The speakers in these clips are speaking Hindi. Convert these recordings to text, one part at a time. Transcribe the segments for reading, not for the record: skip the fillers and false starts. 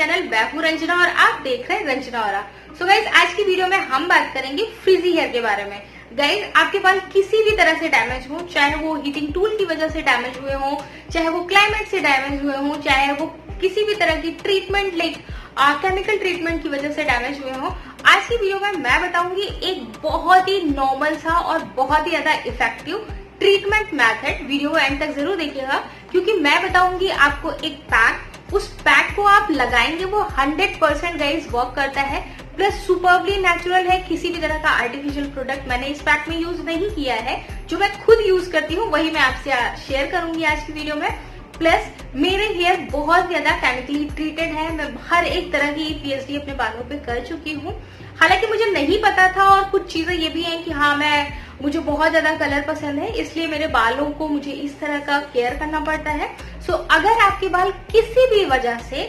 चैनल बैफू रंजना और आप देख रहे हैं रंजना और। सो गाइज आज की वीडियो में हम बात करेंगे फ्रिजी हेयर के बारे में। गाइज आपके बाल किसी भी तरह से डैमेज हो, चाहे वो हीटिंग टूल की वजह से डैमेज हुए हो, चाहे वो क्लाइमेट से डैमेज हुए हो, चाहे वो किसी भी तरह की ट्रीटमेंट लाइक केमिकल ट्रीटमेंट की वजह से डैमेज हुए हो, आज की वीडियो में मैं बताऊंगी एक बहुत ही नॉर्मल सा और बहुत ही ज्यादा इफेक्टिव ट्रीटमेंट मेथड। वीडियो को एंड तक जरूर देखिएगा क्योंकि मैं बताऊंगी आपको एक पैक, उस पैक को आप लगाएंगे वो 100% गाइस वर्क करता है, प्लस सुपरबली नेचुरल है। किसी भी तरह का आर्टिफिशियल प्रोडक्ट मैंने इस पैक में यूज नहीं किया है, जो मैं खुद यूज करती हूँ वही मैं आपसे शेयर करूंगी आज की वीडियो में। प्लस मेरे हेयर बहुत ज्यादा केमिकली ट्रीटेड है, मैं हर एक तरह की पीएचडी अपने बालों पे कर चुकी हूँ। हालांकि मुझे नहीं पता था और कुछ चीजें ये भी हैं कि हाँ मुझे बहुत ज्यादा कलर पसंद है, इसलिए मेरे बालों को मुझे इस तरह का केयर करना पड़ता है। सो अगर आपके बाल किसी भी वजह से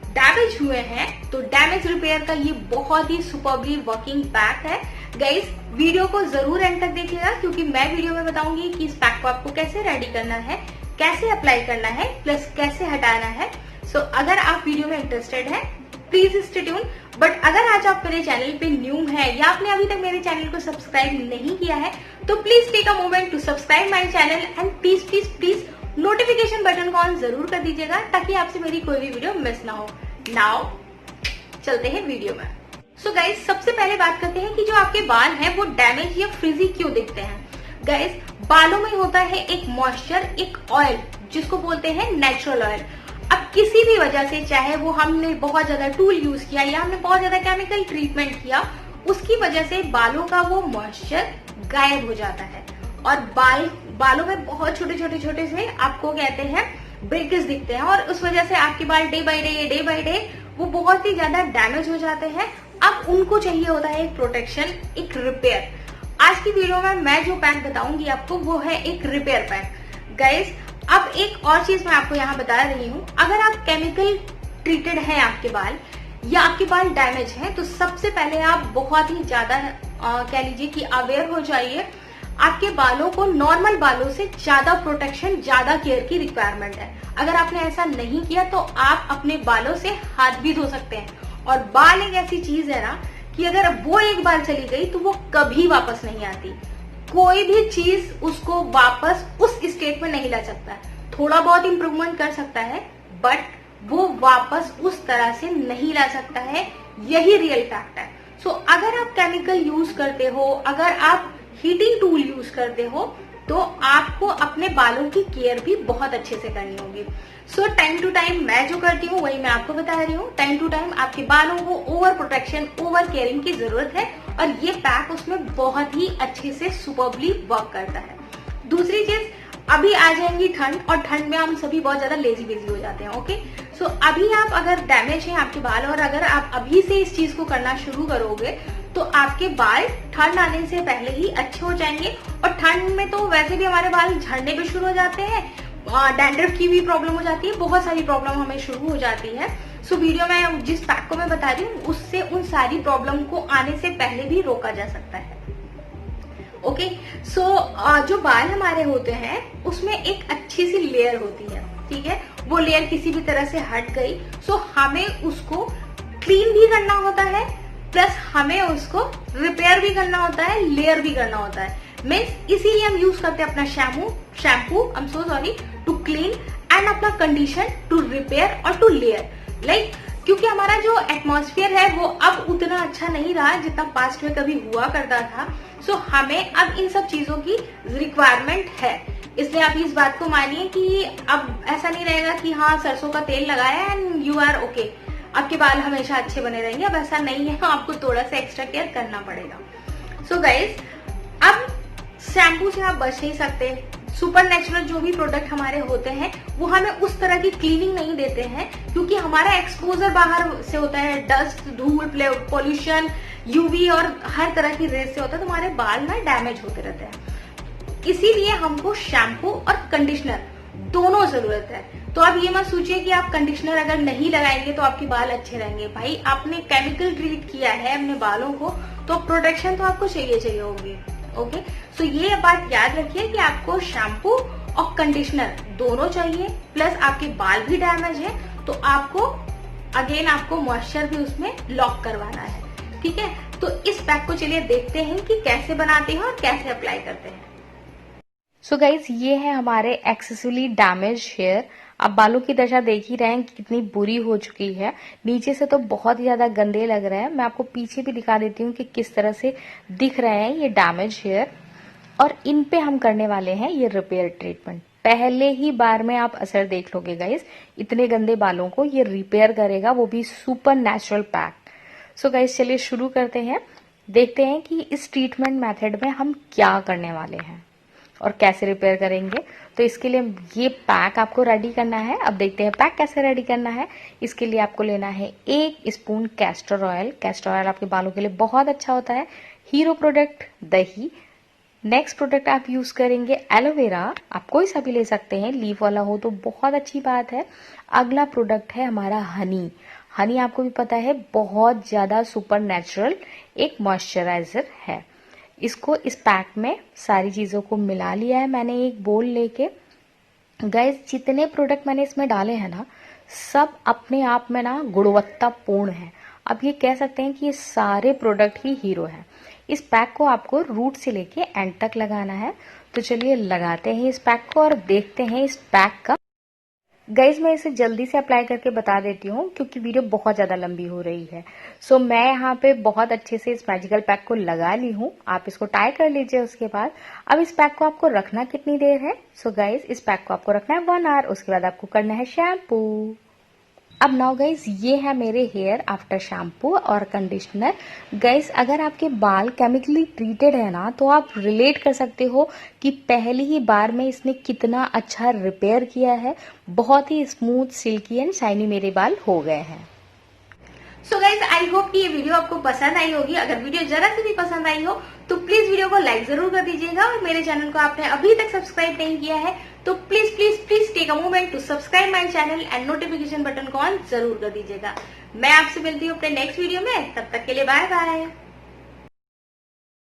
डैमेज हुए हैं तो डैमेज रिपेयर का ये बहुत ही सुपरबली वर्किंग पैक है। गाइस वीडियो को जरूर एंड तक देखिएगा क्योंकि मैं वीडियो में बताऊंगी कि इस पैक को आपको कैसे रेडी करना है, कैसे अप्लाई करना है, प्लस कैसे हटाना है। सो अगर आप वीडियो में इंटरेस्टेड हैं प्लीज स्टे ट्यून। बट अगर आज आप मेरे चैनल पे न्यू है या आपने अभी तक मेरे चैनल को सब्सक्राइब नहीं किया है तो please take a moment to subscribe my channel and please please please notification button को ऑन जरूर कर दीजिएगा ताकि आपसे मेरी कोई भी वीडियो मिस ना हो। नाउ चलते हैं वीडियो में। सो गाइज सबसे पहले बात करते हैं कि जो आपके बाल हैं वो डैमेज या फ्रिजी क्यों दिखते हैं। गाइज बालों में होता है एक मॉइस्चर, एक ऑयल जिसको बोलते हैं नेचुरल ऑयल। अब किसी भी वजह से, चाहे वो हमने बहुत ज्यादा टूल यूज किया या हमने बहुत ज्यादा केमिकल ट्रीटमेंट किया, उसकी वजह से बालों का वो मॉइस्चर गायब हो जाता है और बालों में बहुत छोटे छोटे छोटे से आपको कहते हैं ब्रेकेज दिखते हैं और उस वजह से आपके बाल डे बाय डे वो बहुत ही ज्यादा डैमेज हो जाते हैं। अब उनको चाहिए होता है एक प्रोटेक्शन, एक रिपेयर। आज की वीडियो में मैं जो पैक बताऊंगी आपको वो है एक रिपेयर पैक। गाइस अब एक और चीज मैं आपको यहाँ बता रही हूँ, अगर आप केमिकल ट्रीटेड हैं आपके बाल या आपके बाल डैमेज हैं तो सबसे पहले आप बहुत ही ज्यादा कह लीजिए कि अवेयर हो जाइए। आपके बालों को नॉर्मल बालों से ज्यादा प्रोटेक्शन, ज्यादा केयर की रिक्वायरमेंट है। अगर आपने ऐसा नहीं किया तो आप अपने बालों से हाथ भी धो सकते हैं। और बाल एक ऐसी चीज है ना कि अगर वो एक बार चली गई तो वो कभी वापस नहीं आती। कोई भी चीज उसको वापस उस स्टेट में नहीं ला सकता है। थोड़ा बहुत इंप्रूवमेंट कर सकता है बट वो वापस उस तरह से नहीं ला सकता है। यही रियल फैक्ट है। सो अगर आप केमिकल यूज करते हो, अगर आप हीटिंग टूल यूज करते हो तो आपको अपने बालों की केयर भी बहुत अच्छे से करनी होगी। सो टाइम टू टाइम मैं जो करती हूँ वही मैं आपको बता रही हूँ। टाइम टू टाइम आपके बालों को ओवर प्रोटेक्शन, ओवर केयरिंग की जरूरत है और ये पैक उसमें बहुत ही अच्छे से सुपरबली वर्क करता है। दूसरी चीज, अभी आ जाएंगी ठंड और ठंड में हम सभी बहुत ज्यादा लेजी बेजी हो जाते हैं। ओके सो अभी आप अगर डैमेज है आपके बाल और अगर आप अभी से इस चीज को करना शुरू करोगे तो आपके बाल ठंड आने से पहले ही अच्छे हो जाएंगे। और ठंड में तो वैसे भी हमारे बाल झड़ने भी शुरू हो जाते हैं, डैंड्रफ की भी प्रॉब्लम हो जाती है, बहुत सारी प्रॉब्लम हमें शुरू हो जाती है। सो वीडियो में जिस पैक को मैं बता रही हूँ उससे उन सारी प्रॉब्लम को आने से पहले भी रोका जा सकता है। ओके सो जो बाल हमारे होते हैं उसमें एक अच्छी सी लेयर होती है, ठीक है। वो लेयर किसी भी तरह से हट गई सो हमें उसको क्लीन भी करना होता है, प्लस हमें उसको रिपेयर भी करना होता है, लेयर भी करना होता है। मीन्स इसीलिए हम यूज करते हैं अपना shampoo I am so sorry to clean and अपना कंडीशन टू रिपेयर और टू लेयर। लाइक क्योंकि हमारा जो एटमॉस्फेयर है वो अब उतना अच्छा नहीं रहा जितना पास्ट में कभी हुआ करता था। सो हमें अब इन सब चीजों की रिक्वायरमेंट है, इसलिए आप इस बात को मानिए कि अब ऐसा नहीं रहेगा कि हाँ सरसों का तेल लगाया एंड यू आर ओके, आपके बाल हमेशा अच्छे बने रहेंगे। अब ऐसा नहीं है, आपको थोड़ा सा एक्स्ट्रा केयर करना पड़ेगा। सो गाइज अब शैम्पू से आप बच नहीं सकते। सुपर नेचुरल जो भी प्रोडक्ट हमारे होते हैं वो हमें उस तरह की क्लीनिंग नहीं देते हैं क्योंकि हमारा एक्सपोजर बाहर से होता है, डस्ट, धूल, पॉल्यूशन, यूवी और हर तरह की रेस से होता है तो हमारे बाल ना डैमेज होते रहते हैं। इसीलिए हमको शैम्पू और कंडीशनर दोनों जरूरत है। तो आप ये मत सोचिए कि आप कंडीशनर अगर नहीं लगाएंगे तो आपके बाल अच्छे रहेंगे। भाई आपने केमिकल ट्रीट किया है अपने बालों को तो प्रोटेक्शन तो आपको चाहिए होगी। ओके सो ये बात याद रखिए कि आपको शैम्पू और कंडीशनर दोनों चाहिए, प्लस आपके बाल भी डैमेज है तो आपको अगेन आपको मॉइस्चर भी उसमें लॉक करवाना है। ठीक है, तो इस पैक को चलिए देखते हैं कि कैसे बनाते हैं और कैसे अप्लाई करते हैं। सो गाइज, ये है हमारे एक्सेसिवली डैमेज हेयर। आप बालों की दशा देख ही रहे हैं कि कितनी बुरी हो चुकी है। नीचे से तो बहुत ही ज्यादा गंदे लग रहे हैं। मैं आपको पीछे भी दिखा देती हूँ कि किस तरह से दिख रहे हैं ये डैमेज हेयर। और इन पे हम करने वाले हैं ये रिपेयर ट्रीटमेंट। पहले ही बार में आप असर देख लोगे गाइज, इतने गंदे बालों को ये रिपेयर करेगा, वो भी super natural pack. So guys, चलिए शुरू करते हैं। देखते हैं कि इस ट्रीटमेंट मेथड में हम क्या करने वाले हैं और कैसे रिपेयर करेंगे। तो इसके लिए ये पैक आपको रेडी करना है। अब देखते हैं पैक कैसे रेडी करना है। इसके लिए आपको लेना है 1 spoon castor oil. Castor oil आपके बालों के लिए बहुत अच्छा होता है। हीरो प्रोडक्ट दही। नेक्स्ट प्रोडक्ट आप यूज करेंगे एलोवेरा। आप कोई सा भी ले सकते हैं, लीफ वाला हो तो बहुत अच्छी बात है। अगला प्रोडक्ट है हमारा हनी। हनी आपको भी पता है बहुत ज्यादा सुपर नेचुरल एक मॉइस्चराइजर है। इसको इस पैक में सारी चीजों को मिला लिया है मैंने एक बोल लेके। गाइस, जितने प्रोडक्ट मैंने इसमें डाले हैं ना, सब अपने आप में ना गुणवत्तापूर्ण है। अब ये कह सकते हैं कि ये सारे प्रोडक्ट ही हीरो हैं। इस पैक को आपको रूट से लेके एंड तक लगाना है। तो चलिए लगाते हैं इस पैक को और देखते हैं इस पैक का। गाइज, मैं इसे जल्दी से अप्लाई करके बता देती हूँ क्योंकि वीडियो बहुत ज्यादा लंबी हो रही है। सो मैं यहाँ पे बहुत अच्छे से इस मैजिकल पैक को लगा ली हूँ। आप इसको टाई कर लीजिए। उसके बाद अब इस पैक को आपको रखना कितनी देर है? सो गाइज, इस पैक को आपको रखना है 1 आवर। उसके बाद आपको करना है शैम्पू। अब नाउ गाइज, ये है मेरे हेयर आफ्टर शैम्पू और कंडीशनर। गाइज, अगर आपके बाल केमिकली ट्रीटेड है ना, तो आप रिलेट कर सकते हो कि पहली ही बार में इसने कितना अच्छा रिपेयर किया है। बहुत ही स्मूथ, सिल्की एंड शाइनी मेरे बाल हो गए हैं। सो गाइज, आई होप कि ये वीडियो आपको पसंद आई होगी। अगर वीडियो जरा सी भी पसंद आई हो तो प्लीज वीडियो को लाइक जरूर कर दीजिएगा। और मेरे चैनल को आपने अभी तक सब्सक्राइब नहीं किया है तो please please please take a moment to subscribe my channel and notification button को ऑन जरूर कर दीजिएगा। मैं आपसे मिलती हूँ अपने नेक्स्ट वीडियो में। तब तक के लिए बाय बाय।